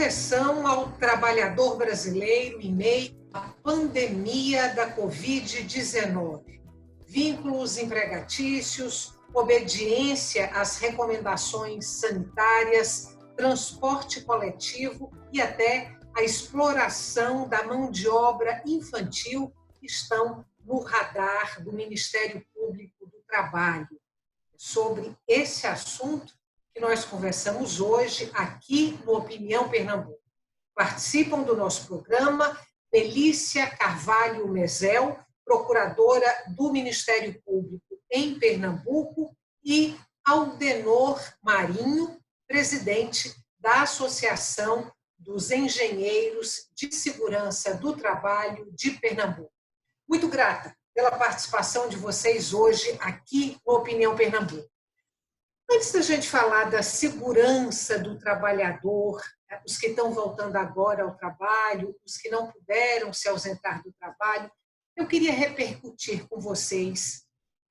proteção ao trabalhador brasileiro em meio à pandemia da Covid-19. Vínculos empregatícios, obediência às recomendações sanitárias, transporte coletivo e até a exploração da mão de obra infantil estão no radar do Ministério Público do Trabalho. Sobre esse assunto que nós conversamos hoje aqui no Opinião Pernambuco. Participam do nosso programa Melícia Carvalho Mezel, procuradora do Ministério Público em Pernambuco, e Aldenor Marinho, presidente da Associação dos Engenheiros de Segurança do Trabalho de Pernambuco. Muito grata pela participação de vocês hoje aqui no Opinião Pernambuco. Antes da gente falar da segurança do trabalhador, os que estão voltando agora ao trabalho, os que não puderam se ausentar do trabalho, eu queria repercutir com vocês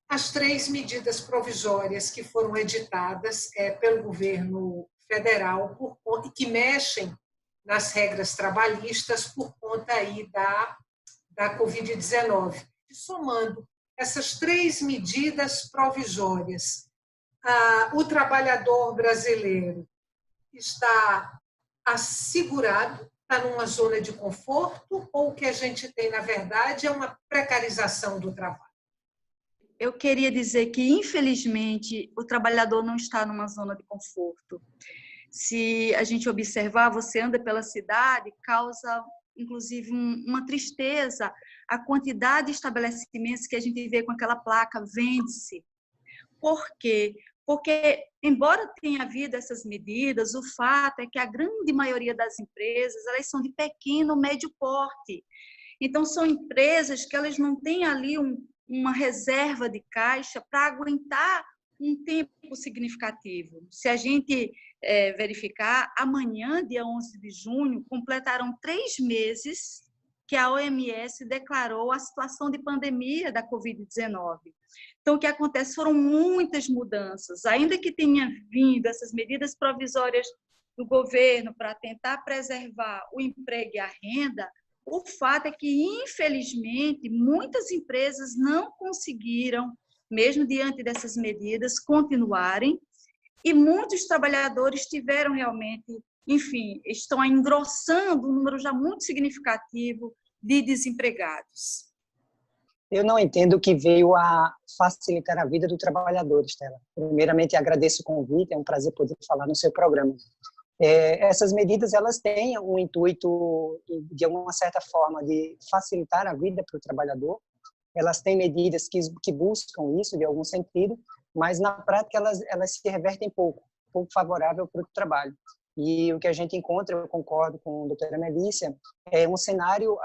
as 3 medidas provisórias que foram editadas pelo governo federal e que mexem nas regras trabalhistas por conta aí da Covid-19. Somando essas 3 medidas provisórias, o trabalhador brasileiro está assegurado, está numa zona de conforto, ou o que a gente tem, na verdade, é uma precarização do trabalho? Eu queria dizer que, infelizmente, o trabalhador não está numa zona de conforto. Se a gente observar, você anda pela cidade, causa, inclusive, uma tristeza a quantidade de estabelecimentos que a gente vê com aquela placa vende-se. Por quê? Porque, embora tenha havido essas medidas, o fato é que a grande maioria das empresas, elas são de pequeno, médio porte. Então, são empresas que elas não têm ali uma reserva de caixa para aguentar um tempo significativo. Se a gente verificar, amanhã, dia 11 de junho, completaram 3 meses que a OMS declarou a situação de pandemia da Covid-19. Então, o que acontece? Foram muitas mudanças. Ainda que tenha vindo essas medidas provisórias do governo para tentar preservar o emprego e a renda, o fato é que, infelizmente, muitas empresas não conseguiram, mesmo diante dessas medidas, continuarem, e muitos trabalhadores tiveram realmente, enfim, estão engrossando um número já muito significativo de desempregados. Eu não entendo que veio a facilitar a vida do trabalhador, Estela. Primeiramente, agradeço o convite, é um prazer poder falar no seu programa. Essas medidas, elas têm um intuito, de alguma certa forma, de facilitar a vida para o trabalhador. Elas têm medidas que buscam isso, de algum sentido, mas, na prática, elas se revertem pouco favorável para o trabalho. E o que a gente encontra, eu concordo com a doutora Melícia, é um cenário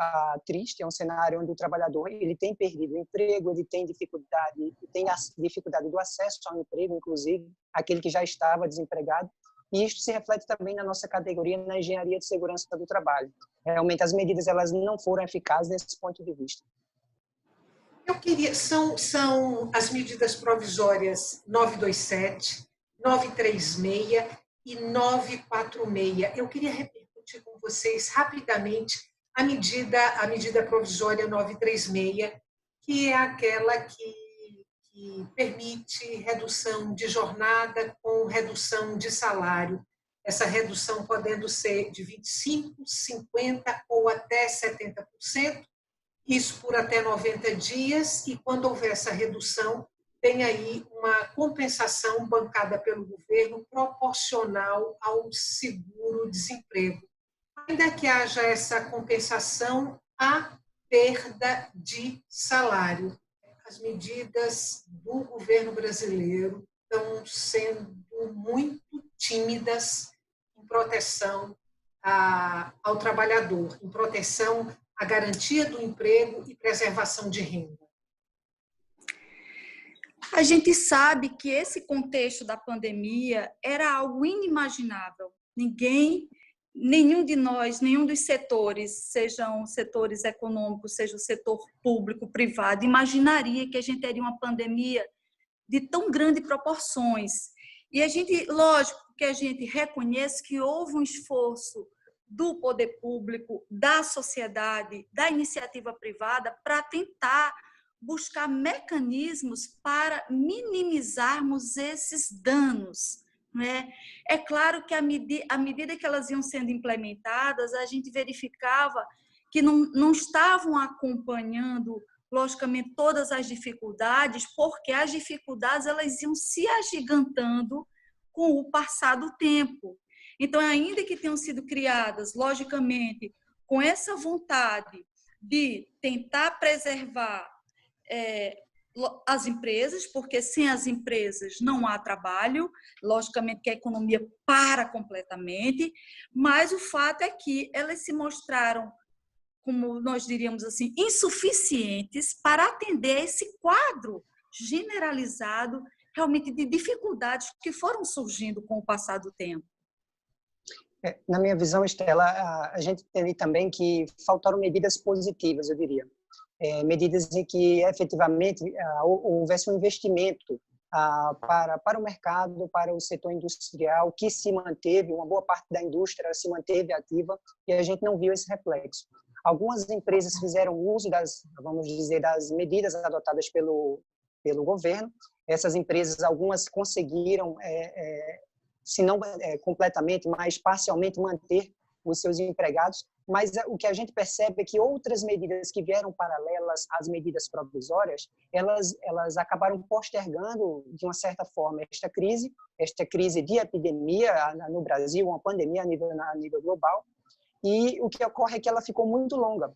triste, é um cenário onde o trabalhador ele tem perdido o emprego, ele tem dificuldade do acesso ao emprego, inclusive aquele que já estava desempregado, e isso se reflete também na nossa categoria na engenharia de segurança do trabalho. Realmente as medidas elas não foram eficazes nesse ponto de vista. Eu queria, são as medidas provisórias 927, 936 e 946. Eu queria repercutir com vocês rapidamente a medida provisória 936, que é aquela que permite redução de jornada com redução de salário. Essa redução podendo ser de 25%, 50% ou até 70%, isso por até 90 dias, e quando houver essa redução, tem aí uma compensação bancada pelo governo proporcional ao seguro-desemprego. Ainda que haja essa compensação, há perda de salário. As medidas do governo brasileiro estão sendo muito tímidas em proteção ao trabalhador, em proteção à garantia do emprego e preservação de renda. A gente sabe que esse contexto da pandemia era algo inimaginável. Nenhum de nós, nenhum dos setores, sejam setores econômicos, seja o setor público, privado, imaginaria que a gente teria uma pandemia de tão grandes proporções. E lógico que a gente reconhece que houve um esforço do poder público, da sociedade, da iniciativa privada, para tentar buscar mecanismos para minimizarmos esses danos, né? É claro que, à medida que elas iam sendo implementadas, a gente verificava que não estavam acompanhando, logicamente, todas as dificuldades, porque as dificuldades elas iam se agigantando com o passar do tempo. Então, ainda que tenham sido criadas, logicamente, com essa vontade de tentar preservar as empresas, porque sem as empresas não há trabalho, logicamente que a economia para completamente, mas o fato é que elas se mostraram, como nós diríamos assim, insuficientes para atender esse quadro generalizado realmente de dificuldades que foram surgindo com o passar do tempo. Na minha visão, Estela, a gente tem também que faltaram medidas positivas, eu diria. Medidas em que efetivamente houvesse um investimento para o mercado, para o setor industrial, que se manteve, uma boa parte da indústria se manteve ativa e a gente não viu esse reflexo. Algumas empresas fizeram uso vamos dizer, das medidas adotadas pelo governo. Essas empresas, algumas conseguiram, se não completamente, mas parcialmente manter os seus empregados, mas o que a gente percebe é que outras medidas que vieram paralelas às medidas provisórias, elas acabaram postergando, de uma certa forma, esta crise de epidemia no Brasil, uma pandemia a nível global, e o que ocorre é que ela ficou muito longa.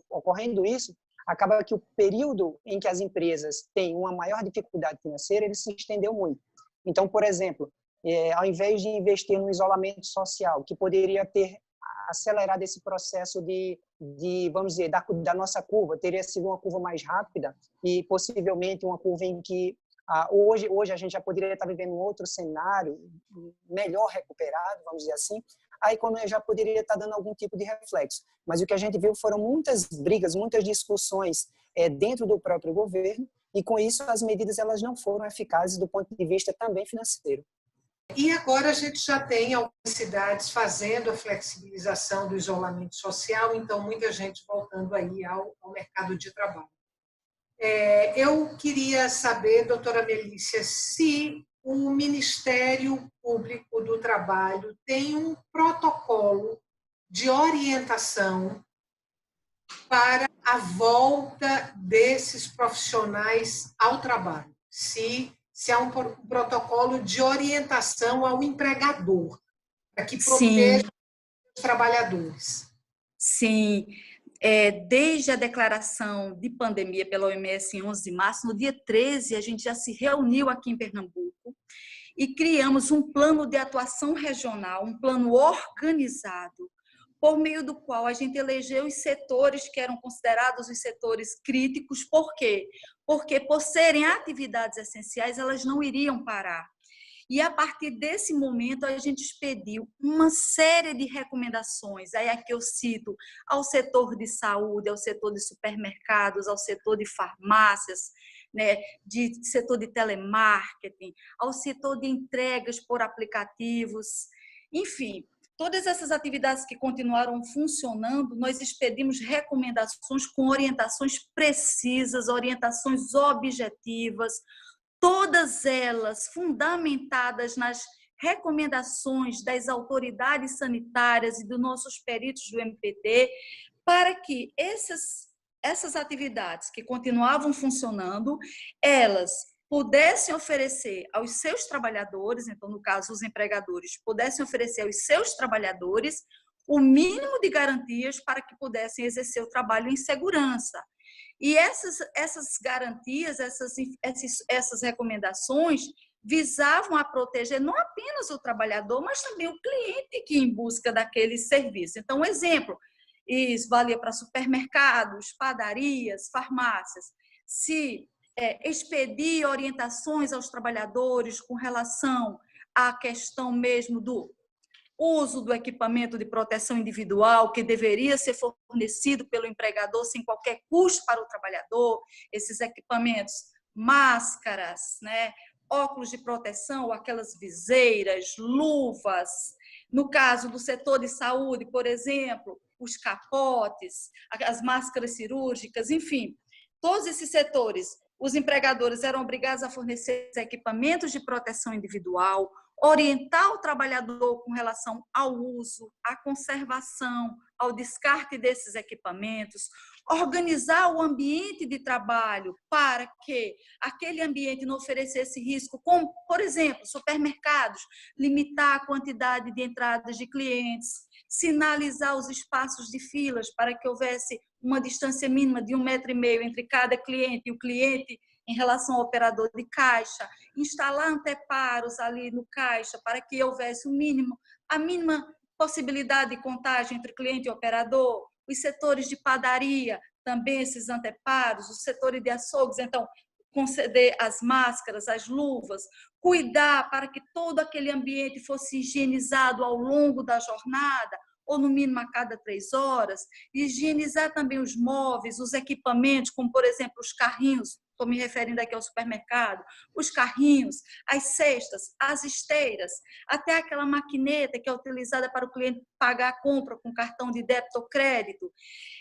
Ocorrendo isso, acaba que o período em que as empresas têm uma maior dificuldade financeira, ele se estendeu muito. Então, por exemplo, ao invés de investir no isolamento social, que poderia ter acelerado esse processo vamos dizer, da nossa curva, teria sido uma curva mais rápida e possivelmente uma curva em que hoje a gente já poderia estar vivendo um outro cenário melhor recuperado, vamos dizer assim, a economia já poderia estar dando algum tipo de reflexo. Mas o que a gente viu foram muitas brigas, muitas discussões dentro do próprio governo e, com isso, as medidas elas não foram eficazes do ponto de vista também financeiro. E agora a gente já tem algumas cidades fazendo a flexibilização do isolamento social, então muita gente voltando aí ao mercado de trabalho. Eu queria saber, doutora Melícia, se o Ministério Público do Trabalho tem um protocolo de orientação para a volta desses profissionais ao trabalho, se há um protocolo de orientação ao empregador, para que proteja os trabalhadores. Sim, desde a declaração de pandemia pela OMS em 11 de março, no dia 13, a gente já se reuniu aqui em Pernambuco e criamos um plano de atuação regional, um plano organizado, por meio do qual a gente elegeu os setores que eram considerados os setores críticos. Por quê? Porque, por serem atividades essenciais, elas não iriam parar. E, a partir desse momento, a gente expediu uma série de recomendações. Aí aqui eu cito ao setor de saúde, ao setor de supermercados, ao setor de farmácias, né, de setor de telemarketing, ao setor de entregas por aplicativos, enfim. Todas essas atividades que continuaram funcionando, nós expedimos recomendações com orientações precisas, orientações objetivas, todas elas fundamentadas nas recomendações das autoridades sanitárias e dos nossos peritos do MPT, para que essas atividades que continuavam funcionando, elas pudessem oferecer aos seus trabalhadores, então, no caso, os empregadores, pudessem oferecer aos seus trabalhadores o mínimo de garantias para que pudessem exercer o trabalho em segurança. E essas garantias, essas recomendações visavam a proteger não apenas o trabalhador, mas também o cliente que ia em busca daquele serviço. Então, um exemplo, isso valia para supermercados, padarias, farmácias. Se expedir orientações aos trabalhadores com relação à questão mesmo do uso do equipamento de proteção individual, que deveria ser fornecido pelo empregador sem qualquer custo para o trabalhador, esses equipamentos, máscaras, né, óculos de proteção, aquelas viseiras, luvas, No caso do setor de saúde, por exemplo, os capotes, as máscaras cirúrgicas, enfim, todos esses setores, os empregadores eram obrigados a fornecer equipamentos de proteção individual, orientar o trabalhador com relação ao uso, à conservação, ao descarte desses equipamentos, organizar o ambiente de trabalho para que aquele ambiente não oferecesse risco, como, por exemplo, supermercados, limitar a quantidade de entradas de clientes, sinalizar os espaços de filas para que houvesse uma distância mínima de 1,5 metro entre cada cliente e o cliente em relação ao operador de caixa, instalar anteparos ali no caixa para que houvesse a mínima possibilidade de contágio entre cliente e operador, os setores de padaria, também esses anteparos, os setores de açougues, então, conceder as máscaras, as luvas, cuidar para que todo aquele ambiente fosse higienizado ao longo da jornada, ou no mínimo a cada 3 horas, higienizar também os móveis, os equipamentos, como, por exemplo, os carrinhos, estou me referindo aqui ao supermercado, os carrinhos, as cestas, as esteiras, até aquela maquineta que é utilizada para o cliente pagar a compra com cartão de débito ou crédito.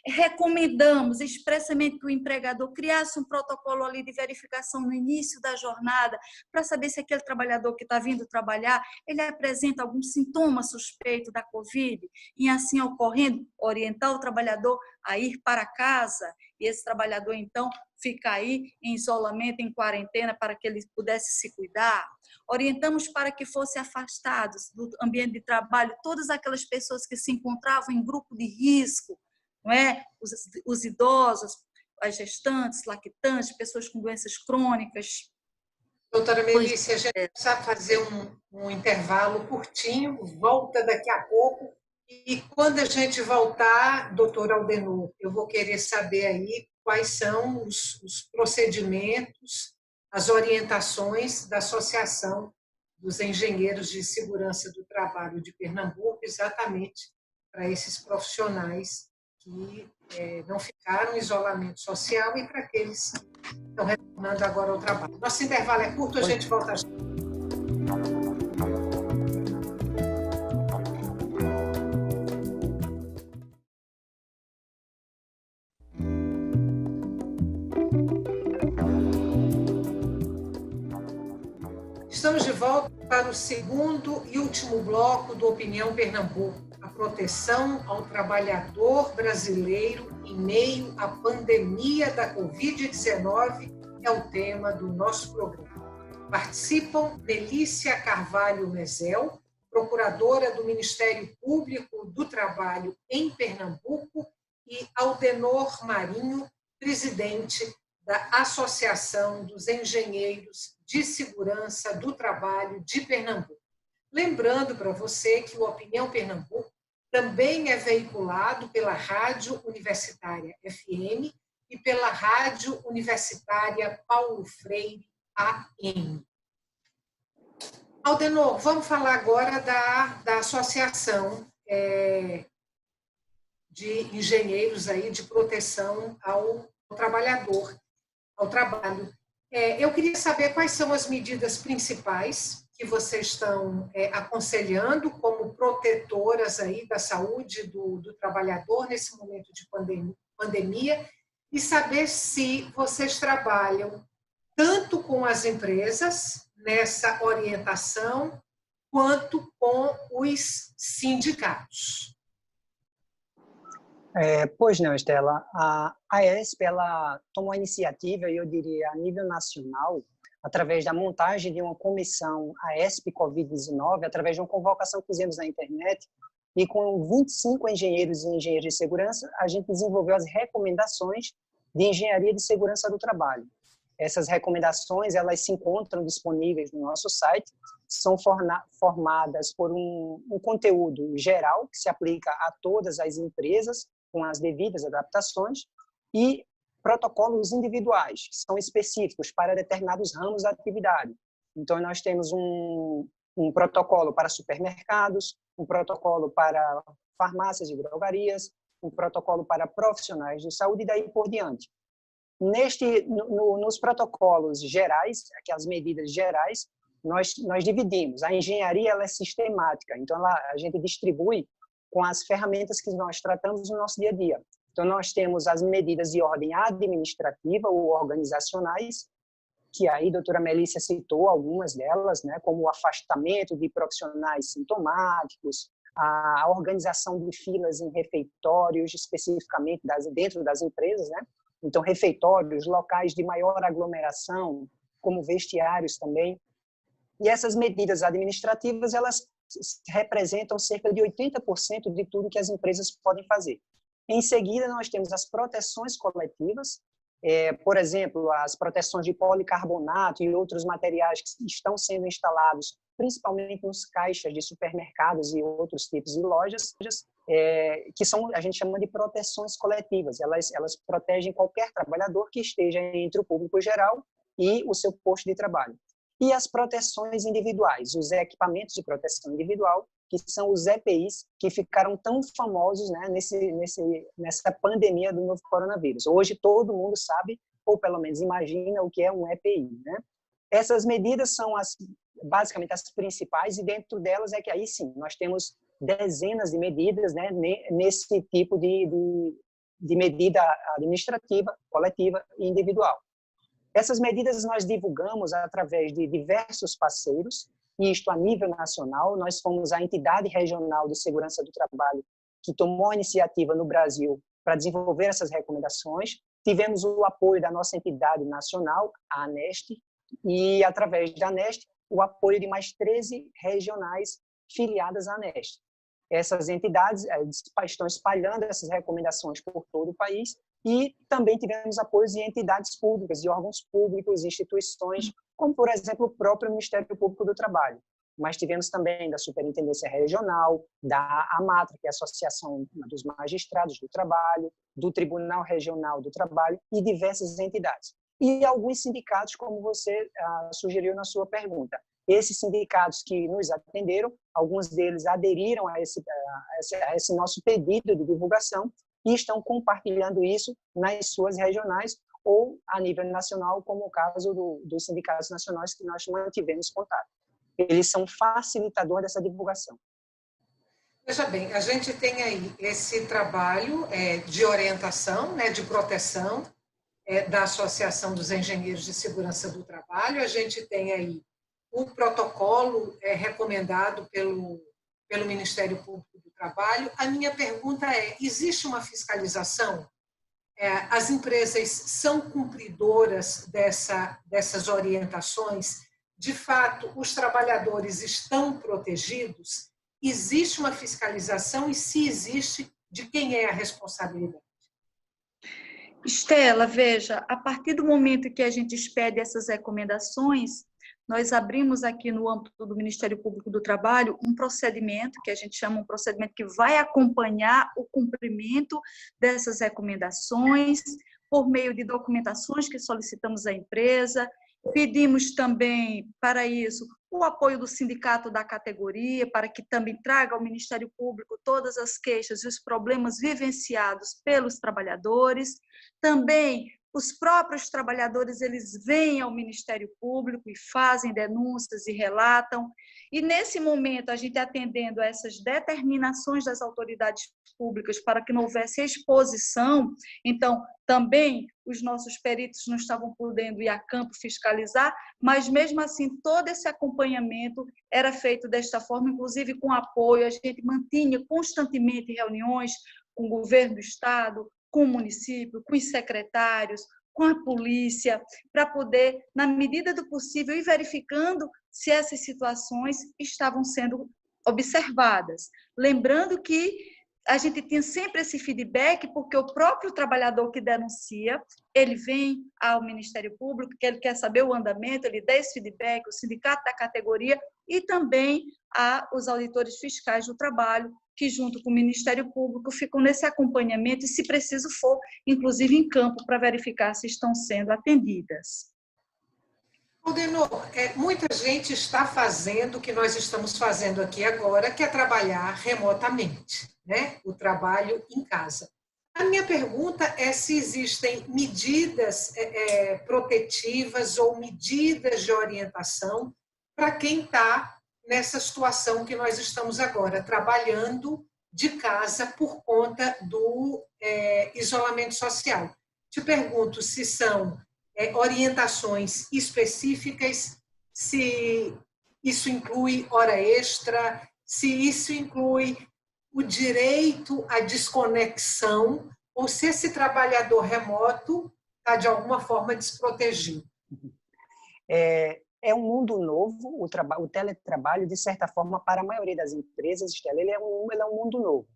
Recomendamos expressamente que o empregador criasse um protocolo ali de verificação no início da jornada, para saber se aquele trabalhador que está vindo trabalhar, ele apresenta algum sintoma suspeito da Covid, e assim ocorrendo, orientar o trabalhador a ir para casa, e esse trabalhador, então, fica aí em isolamento, em quarentena, para que ele pudesse se cuidar. Orientamos para que fossem afastados do ambiente de trabalho todas aquelas pessoas que se encontravam em grupo de risco, não é? Os idosos, as gestantes, lactantes, pessoas com doenças crônicas. Doutora Melícia, a gente precisa fazer um intervalo curtinho, volta daqui a pouco. E quando a gente voltar, doutor Aldenor, eu vou querer saber aí quais são os procedimentos, as orientações da Associação dos Engenheiros de Segurança do Trabalho de Pernambuco, exatamente para esses profissionais que não ficaram em isolamento social e para aqueles que estão retornando agora ao trabalho. Nosso intervalo é curto, a gente volta já. Estamos de volta para o segundo e último bloco do Opinião Pernambuco, a proteção ao trabalhador brasileiro em meio à pandemia da Covid-19 é o tema do nosso programa. Participam Melícia Carvalho Mezel, procuradora do Ministério Público do Trabalho em Pernambuco, e Aldenor Marinho, presidente da Associação dos Engenheiros de Segurança do Trabalho de Pernambuco. Lembrando para você que o Opinião Pernambuco também é veiculado pela Rádio Universitária FM e pela Rádio Universitária Paulo Freire AM. Aldenor, vamos falar agora da Associação de Engenheiros aí de Proteção ao Trabalhador, ao Trabalho. Eu queria saber quais são as medidas principais que vocês estão aconselhando como protetoras aí da saúde do trabalhador nesse momento de pandemia e saber se vocês trabalham tanto com as empresas nessa orientação quanto com os sindicatos. Pois não, Estela. A AESP ela tomou a iniciativa, eu diria, a nível nacional, através da montagem de uma comissão AESP Covid-19, através de uma convocação que fizemos na internet, e com 25 engenheiros e engenheiras de segurança, a gente desenvolveu as recomendações de engenharia de segurança do trabalho. Essas recomendações, elas se encontram disponíveis no nosso site, são formadas por um conteúdo geral, que se aplica a todas as empresas, com as devidas adaptações, e protocolos individuais, que são específicos para determinados ramos da atividade. Então, nós temos um protocolo para supermercados, um protocolo para farmácias e drogarias, um protocolo para profissionais de saúde e daí por diante. Nos protocolos gerais, aqui as medidas gerais, nós dividimos. A engenharia ela é sistemática, então a gente distribui com as ferramentas que nós tratamos no nosso dia a dia. Então, nós temos as medidas de ordem administrativa ou organizacionais, que aí a doutora Melícia citou algumas delas, né, como o afastamento de profissionais sintomáticos, a organização de filas em refeitórios, especificamente dentro das empresas, né? Então, refeitórios, locais de maior aglomeração, como vestiários também. E essas medidas administrativas, elas representam cerca de 80% de tudo que as empresas podem fazer. Em seguida, nós temos as proteções coletivas, por exemplo, as proteções de policarbonato e outros materiais que estão sendo instalados, principalmente nos caixas de supermercados e outros tipos de lojas, que a gente chama de proteções coletivas. Elas protegem qualquer trabalhador que esteja entre o público geral e o seu posto de trabalho. E as proteções individuais, os equipamentos de proteção individual, que são os EPIs, que ficaram tão famosos, né, nessa pandemia do novo coronavírus. Hoje todo mundo sabe, ou pelo menos imagina, o que é um EPI, né? Essas medidas são basicamente as principais, e dentro delas é que aí sim, nós temos dezenas de medidas, né, nesse tipo de medida administrativa, coletiva e individual. Essas medidas nós divulgamos através de diversos parceiros, e isto a nível nacional. Nós fomos a entidade regional de segurança do trabalho que tomou a iniciativa no Brasil para desenvolver essas recomendações. Tivemos o apoio da nossa entidade nacional, a ANEST, e através da ANEST, o apoio de mais 13 regionais filiadas à ANEST. Essas entidades estão espalhando essas recomendações por todo o país, e também tivemos apoio de entidades públicas, de órgãos públicos, instituições, como, por exemplo, o próprio Ministério Público do Trabalho. Mas tivemos também da Superintendência Regional, da AMATRA, que é a Associação dos Magistrados do Trabalho, do Tribunal Regional do Trabalho e diversas entidades. E alguns sindicatos, como você sugeriu na sua pergunta. Esses sindicatos que nos atenderam, alguns deles aderiram a esse nosso pedido de divulgação e estão compartilhando isso nas suas regionais ou a nível nacional, como o caso dos sindicatos nacionais que nós mantivemos contato. Eles são facilitadores dessa divulgação. Veja bem, a gente tem aí esse trabalho de orientação, né, de proteção da Associação dos Engenheiros de Segurança do Trabalho. A gente tem aí o protocolo recomendado pelo Ministério Público do Trabalho. A minha pergunta é, existe uma fiscalização? As empresas são cumpridoras dessas orientações? De fato, os trabalhadores estão protegidos? Existe uma fiscalização? E se existe, de quem é a responsabilidade? Estela, veja, a partir do momento que a gente expede essas recomendações, nós abrimos aqui no âmbito do Ministério Público do Trabalho um procedimento, que a gente chama um procedimento que vai acompanhar o cumprimento dessas recomendações por meio de documentações que solicitamos à empresa. Pedimos também, para isso, o apoio do sindicato da categoria, para que também traga ao Ministério Público todas as queixas e os problemas vivenciados pelos trabalhadores. Também os próprios trabalhadores, eles vêm ao Ministério Público e fazem denúncias e relatam. E, nesse momento, a gente atendendo a essas determinações das autoridades públicas para que não houvesse exposição, então, também os nossos peritos não estavam podendo ir a campo fiscalizar, mas, mesmo assim, todo esse acompanhamento era feito desta forma, inclusive com apoio. A gente mantinha constantemente reuniões com o governo do Estado, com o município, com os secretários, com a polícia, para poder, na medida do possível, ir verificando se essas situações estavam sendo observadas. Lembrando que a gente tinha sempre esse feedback, porque o próprio trabalhador que denuncia, ele vem ao Ministério Público, que ele quer saber o andamento, ele dá esse feedback, o sindicato da categoria e também os auditores fiscais do trabalho, que junto com o Ministério Público ficam nesse acompanhamento e, se preciso for, inclusive em campo, para verificar se estão sendo atendidas. Aldenor, muita gente está fazendo o que nós estamos fazendo aqui agora, que é trabalhar remotamente, né? O trabalho em casa. A minha pergunta é se existem medidas protetivas ou medidas de orientação para quem está nessa situação que nós estamos agora, trabalhando de casa por conta do isolamento social. Te pergunto se são orientações específicas, se isso inclui hora extra, se isso inclui o direito à desconexão, ou se esse trabalhador remoto está, de alguma forma, desprotegido. É um mundo novo, o teletrabalho, de certa forma, para a maioria das empresas, Estela, ele é um mundo novo.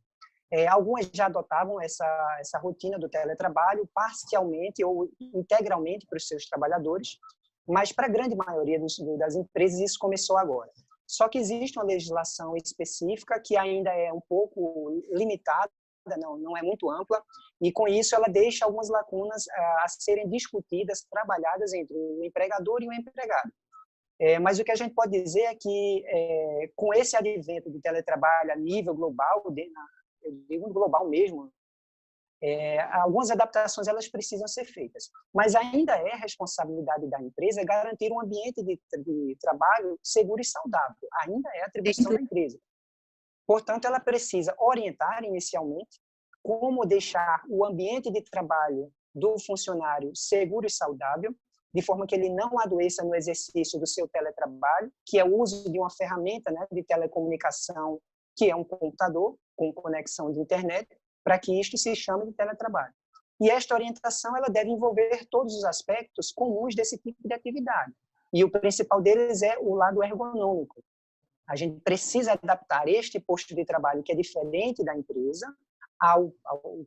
Algumas já adotavam essa rotina do teletrabalho parcialmente ou integralmente para os seus trabalhadores, mas para a grande maioria das empresas isso começou agora. Só que existe uma legislação específica que ainda é um pouco limitada, não é muito ampla, e com isso ela deixa algumas lacunas a serem discutidas, trabalhadas entre o empregador e o empregado. Mas o que a gente pode dizer é que, com esse advento do teletrabalho a nível global, eu digo global mesmo, algumas adaptações elas precisam ser feitas. Mas ainda é responsabilidade da empresa garantir um ambiente de trabalho seguro e saudável. Ainda é atribuição da empresa. Portanto, ela precisa orientar inicialmente como deixar o ambiente de trabalho do funcionário seguro e saudável, de forma que ele não adoeça no exercício do seu teletrabalho, que é o uso de uma ferramenta, né, de telecomunicação, que é um computador com conexão de internet, para que isto se chame de teletrabalho. E esta orientação ela deve envolver todos os aspectos comuns desse tipo de atividade. E o principal deles é o lado ergonômico. A gente precisa adaptar este posto de trabalho, que é diferente da empresa, ao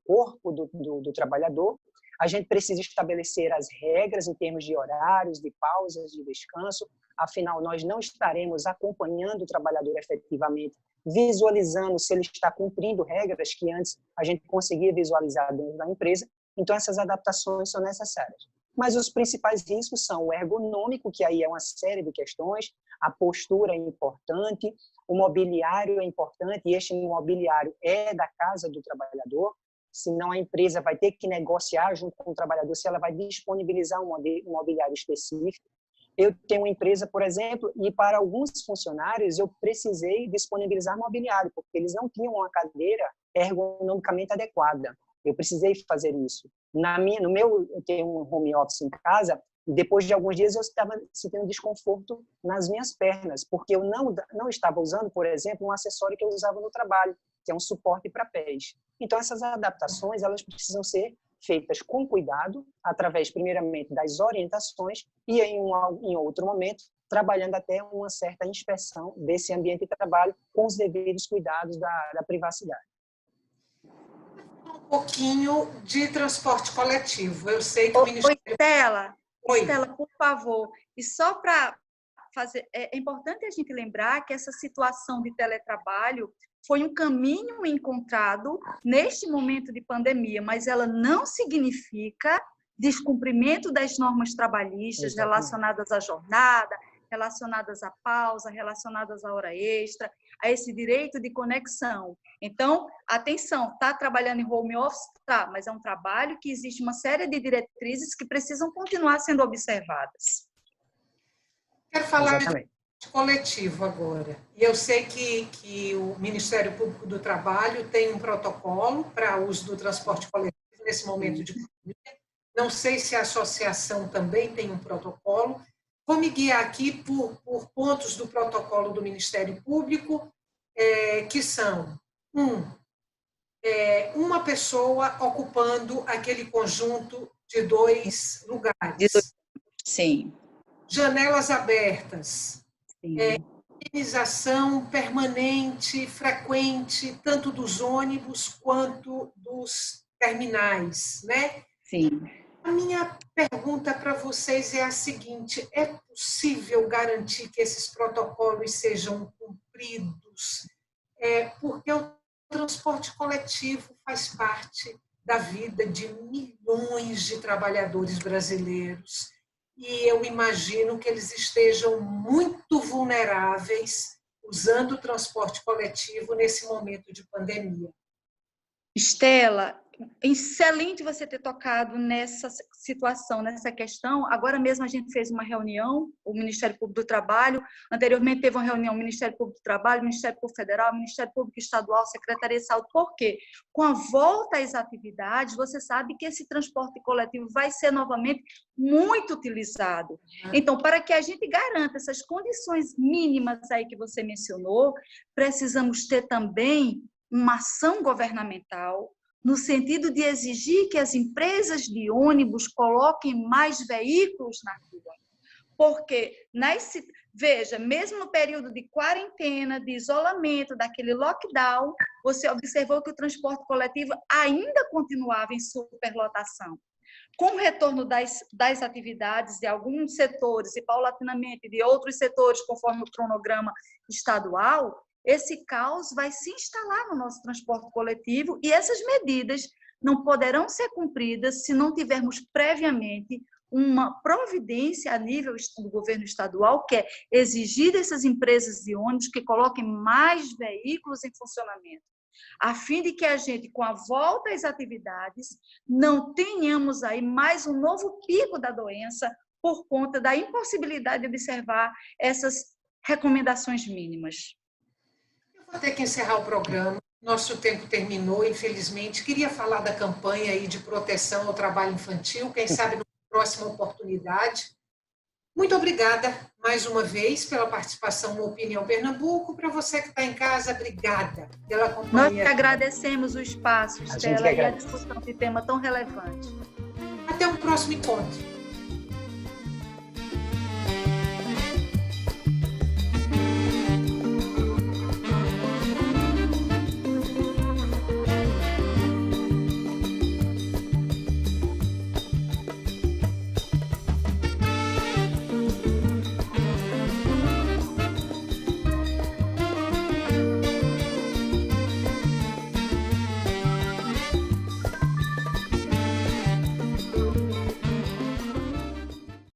corpo do trabalhador. A gente precisa estabelecer as regras em termos de horários, de pausas, de descanso. Afinal, nós não estaremos acompanhando o trabalhador efetivamente, visualizando se ele está cumprindo regras que antes a gente conseguia visualizar dentro da empresa. Então, essas adaptações são necessárias. Mas os principais riscos são o ergonômico, que aí é uma série de questões, a postura é importante, o mobiliário é importante, e este mobiliário é da casa do trabalhador, senão a empresa vai ter que negociar junto com o trabalhador se ela vai disponibilizar um mobiliário específico. Eu tenho uma empresa, por exemplo, e para alguns funcionários eu precisei disponibilizar mobiliário, porque eles não tinham uma cadeira ergonomicamente adequada. Eu precisei fazer isso. Eu tenho um home office em casa, e depois de alguns dias eu estava sentindo desconforto nas minhas pernas, porque eu não estava usando, por exemplo, um acessório que eu usava no trabalho, que é um suporte para pés. Então, essas adaptações elas precisam ser feitas com cuidado, através, primeiramente, das orientações e, em outro momento, trabalhando até uma certa inspeção desse ambiente de trabalho com os devidos cuidados da privacidade. Um pouquinho de transporte coletivo. Eu sei que o Ministério... Estela, por favor, e só para fazer... É importante a gente lembrar que essa situação de teletrabalho foi um caminho encontrado neste momento de pandemia, mas ela não significa descumprimento das normas trabalhistas relacionadas à jornada, relacionadas à pausa, relacionadas à hora extra, a esse direito de conexão. Então, atenção, está trabalhando em home office? Tá, mas é um trabalho que existe uma série de diretrizes que precisam continuar sendo observadas. Quero falar de coletivo agora. E eu sei que o Ministério Público do Trabalho tem um protocolo para uso do transporte coletivo nesse momento de pandemia. Não sei se a associação também tem um protocolo. Vou me guiar aqui por pontos do protocolo do Ministério Público, que são, uma pessoa ocupando aquele conjunto de 2 lugares. Sim. Janelas abertas. Higienização permanente, frequente, tanto dos ônibus quanto dos terminais, né? Sim. A minha pergunta para vocês é a seguinte: é possível garantir que esses protocolos sejam cumpridos? Porque o transporte coletivo faz parte da vida de milhões de trabalhadores brasileiros e eu imagino que eles estejam muito vulneráveis usando o transporte coletivo nesse momento de pandemia. Estela, Excelente você ter tocado nessa situação, nessa questão. Agora mesmo a gente fez uma reunião, o Ministério Público do Trabalho, anteriormente teve uma reunião, o Ministério Público do Trabalho, o Ministério Público Federal, o Ministério Público Estadual, Secretaria de Saúde. Por quê? Com a volta às atividades, você sabe que esse transporte coletivo vai ser novamente muito utilizado. Então, para que a gente garanta essas condições mínimas aí que você mencionou, precisamos ter também uma ação governamental, no sentido de exigir que as empresas de ônibus coloquem mais veículos na rua. Porque, veja, mesmo no período de quarentena, de isolamento, daquele lockdown, você observou que o transporte coletivo ainda continuava em superlotação. Com o retorno das atividades de alguns setores e, paulatinamente, de outros setores, conforme o cronograma estadual, esse caos vai se instalar no nosso transporte coletivo e essas medidas não poderão ser cumpridas se não tivermos previamente uma providência a nível do governo estadual, que é exigir dessas empresas de ônibus que coloquem mais veículos em funcionamento, a fim de que a gente, com a volta às atividades, não tenhamos aí mais um novo pico da doença por conta da impossibilidade de observar essas recomendações mínimas. Vou ter que encerrar o programa. Nosso tempo terminou, infelizmente. Queria falar da campanha aí de proteção ao trabalho infantil, quem sabe numa próxima oportunidade. Muito obrigada mais uma vez pela participação no Opinião Pernambuco. Para você que está em casa, obrigada pela companhia. Nós que agradecemos o espaço, Estela, e a discussão de tema tão relevante. Até um próximo encontro.